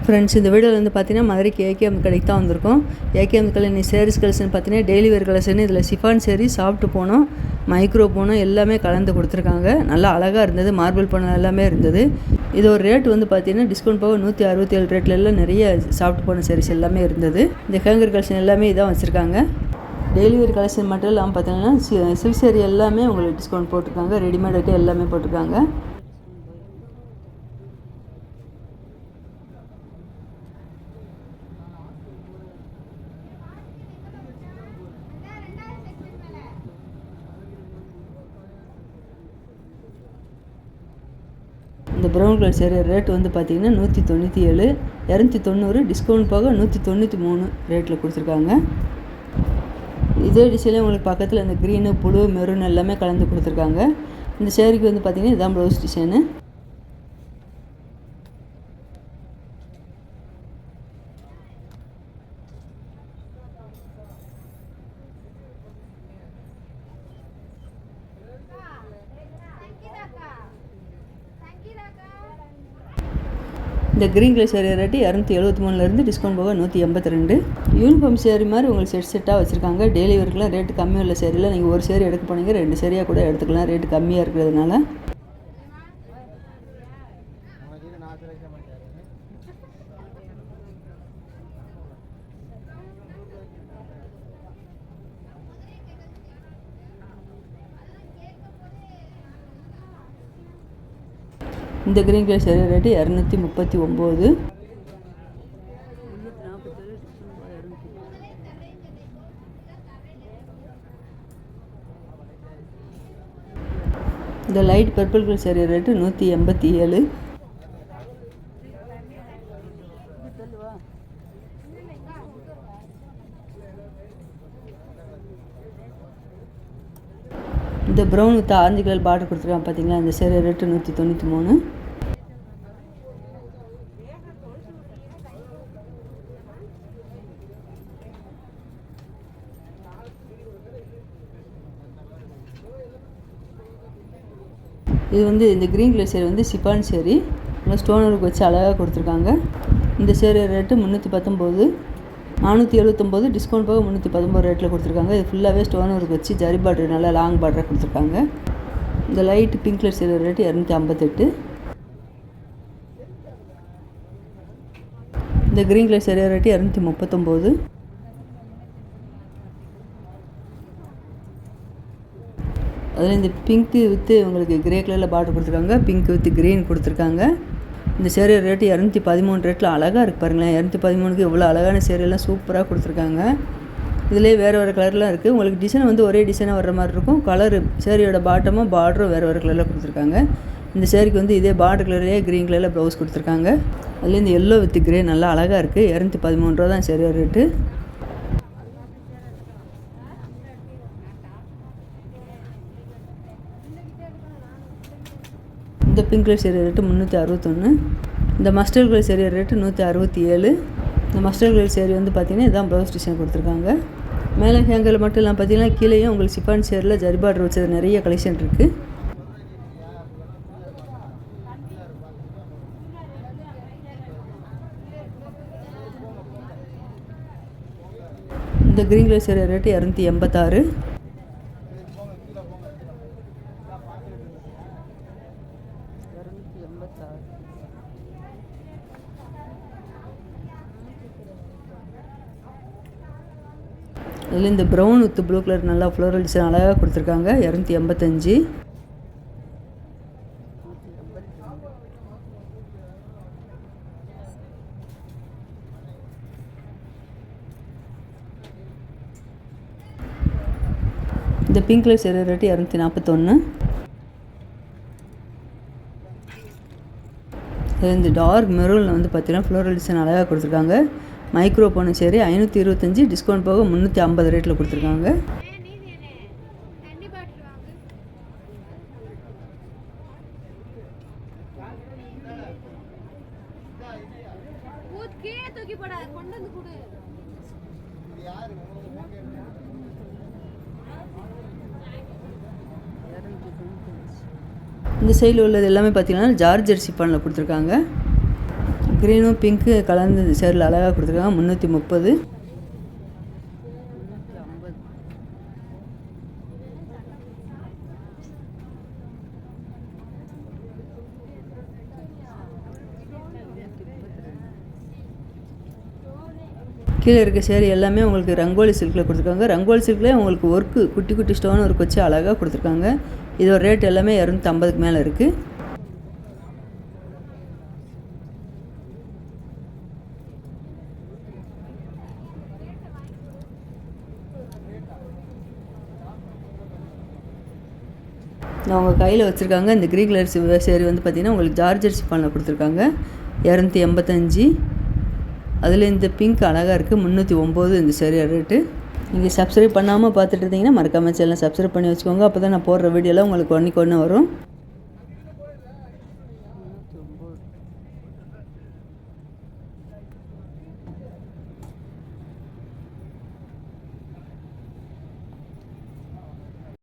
Friends, இந்த வீடியோவில் வந்து பார்த்தீங்கன்னா மதுரைக்கு ஏகேஎம் கடைக்கு தான் வந்திருக்கோம். ஏகேஎம் கடை நீ சேரீஸ் கலெக்ஷன் பார்த்தீங்கன்னா டெய்லி வேர் கலெக்ஷன். இதில் சிஃபான் சேரீ, சாஃப்ட் போனோம், மைக்ரோ போனோம் எல்லாமே கலந்து கொடுத்துருக்காங்க. நல்லா அழகாக இருந்தது. மார்பிள் போனோம் எல்லாமே இருந்தது. இது ஒரு ரேட் வந்து பார்த்தீங்கன்னா டிஸ்கவுண்ட் போக 167 ரேட்டில் எல்லாம் நிறைய சாஃப்ட் போன சேரீஸ் எல்லாமே இருந்தது. இந்த ஹேங்கர் கலெக்ஷன் எல்லாமே இதான் வச்சுருக்காங்க. டெய்லி வேர் கலெக்ஷன் மட்டும் இல்லாமல் பார்த்தீங்கன்னா சில்க் சேரீ எல்லாமே உங்களுக்கு டிஸ்கவுண்ட் போட்டிருக்காங்க. ரெடிமேடுக்கு எல்லாமே போட்டிருக்காங்க. இந்த ப்ரௌன் கலர் சேரீ ரேட் வந்து பார்த்திங்கன்னா 197, 290 டிஸ்கவுண்ட் போக 193 ரேட்டில் கொடுத்துருக்காங்க. இதே டிசைனில் உங்களுக்கு பக்கத்தில் இந்த க்ரீனு, புளு, மெரூன் எல்லாமே கலந்து கொடுத்துருக்காங்க. இந்த சேரீக்கு வந்து பார்த்திங்கன்னா இதுதான் ப்ளவுஸ் டிசைனு. இந்த green colour sari rate 273 discount போக 182. யூனிஃபார்ம் சேரீ மாதிரி உங்களுக்கு செட்டாக வச்சுருக்காங்க. டெய்லி வேர்க்கெலாம் ரேட்டு கம்மியாக உள்ள சேரீலாம் நீங்கள் ஒரு சேரீ எடுக்க போனீங்க 2 சேரீயாக கூட எடுத்துக்கலாம். ரேட்டு கம்மியாக இருக்கிறதுனால. இந்த க்ரீன் கலர் சேரீ ரேட்டு 239. இந்த light purple colour sari rate 187. இந்த brown with orange colour border கொடுத்துருக்காங்க பார்த்தீங்களா, இந்த சேரீ ரேட்டு 193. இது வந்து இந்த க்ரீன் கலர் சேரீ வந்து சிஃபான் சேரீ, நல்லா ஸ்டோன் ஒர்க் வச்சு அழகாக கொடுத்துருக்காங்க. இந்த சேரீ ரேட்டு 319, 479 டிஸ்கவுண்ட் போக 319 ரேட்டில் கொடுத்துருக்காங்க. இது ஃபுல்லாகவே ஸ்டோன் ஒர்க் வச்சு ஜரி பார்டர் நல்லா லாங் பார்டராக கொடுத்துருக்காங்க. இந்த light pink colour sari rate 258. இந்த க்ரீன் கலர் சேரீ ரேட்டு 239. அதில் இந்த பிங்க்கு வித்து உங்களுக்கு கிரே கலரில் பார்டர் கொடுத்துருக்காங்க. பிங்க் வித் க்ரீன் கொடுத்துருக்காங்க. இந்த சேரீ ரேட்டு 213 ரேட்டில் அழகாக இருக்குது பாருங்களேன். 213க்கு இவ்வளோ அழகான சேரீலாம் சூப்பராக கொடுத்துருக்காங்க. இதிலே வேறு வேறு கலர்லாம் இருக்குது. உங்களுக்கு டிசைன் வந்து ஒரே டிசைனாக வர்ற மாதிரி இருக்கும். கலரு சேரீயோட பாட்டமும் பார்டரும் வேறு வேறு கலரில் கொடுத்துருக்காங்க. இந்த சேரீக்கு வந்து இதே பார்டர் கலர்லேயே க்ரீன் கலரில் ப்ளவுஸ் கொடுத்துருக்காங்க. அதில் இந்த எல்லோ வித் க்ரே நல்லா அழகாக இருக்குது. 213 ரூபா தான் சேரீ ரேட்டு. இந்த பிங்க் கலர் சேரீ ரேட்டு 361. இந்த மஸ்டர்ட் கலர் சேரீ ரேட்டு 167. இந்த மஸ்டர்ட் கலர் சேரீ வந்து பார்த்திங்கன்னா இதான் ப்ளவுஸ் டிசைன் கொடுத்துருக்காங்க. மேலே ஹேங்கரில் மட்டும் இல்லாமல் பார்த்தீங்கன்னா கீழேயும் உங்களுக்கு சிஃபான் சேரில் ஜரி பார்டர் வச்சது நிறைய கலெக்ஷன் இருக்குது. இந்த க்ரீன் கலர் சேரீ ரேட்டு 286. அதில் இந்த ப்ரௌன் வித் ப்ளூ கலர் நல்லா ஃப்ளோரல் டிசைன் அழகாக கொடுத்துருக்காங்க. 285. இந்த பிங்க் கலர் சேரீ ரேட்டு 241. இந்த டார்க் மெரூனில் வந்து பார்த்தீங்கன்னா ஃப்ளோரல் டிசைன் அழகாக கொடுத்துருக்காங்க. மைக்ரோ போன சேரீ 525 டிஸ்கவுண்ட் போக 350 ரேட்டில் கொடுத்துருக்காங்க. இந்த சைடில் உள்ளது எல்லாமே பார்த்தீங்கன்னா ஜார்ஜர் சிஃபானில் கொடுத்துருக்காங்க. க்ரீனும் பிங்க்கு கலந்து இந்த சேரில் அழகாக கொடுத்துருக்காங்க. 330. கீழே இருக்க சேரீ எல்லாமே உங்களுக்கு ரங்கோலி சில்கில் கொடுத்துருக்காங்க. ரங்கோலி சில்கில் உங்களுக்கு ஒர்க்கு குட்டி குட்டி ஸ்டோன் ஒர்க் வச்சு அழகாக கொடுத்துருக்காங்க. இதோட ரேட் எல்லாமே 250க்கு மேலே இருக்குது. நான் உங்கள் கையில் வச்சுருக்காங்க. இந்த க்ரீன் கலர் சேரீ வந்து பார்த்திங்கன்னா உங்களுக்கு ஜார்ஜெட் சிஃபானில் கொடுத்துருக்காங்க. 285. அதில் இந்த பிங்க் அழகாக இருக்குது. 309 இந்த சேரீ ரேட்டு. நீங்கள் சப்ஸ்கிரைப் பண்ணாமல் பார்த்துட்டு இருந்தீங்கன்னா மறக்காமல் சேனலை சப்ஸ்கிரைப் பண்ணி வச்சுக்கோங்க. அப்போ தான் நான் போடுற வீடியோலாம் உங்களுக்கு ஒன்றுக்கு ஒன்று வரும்.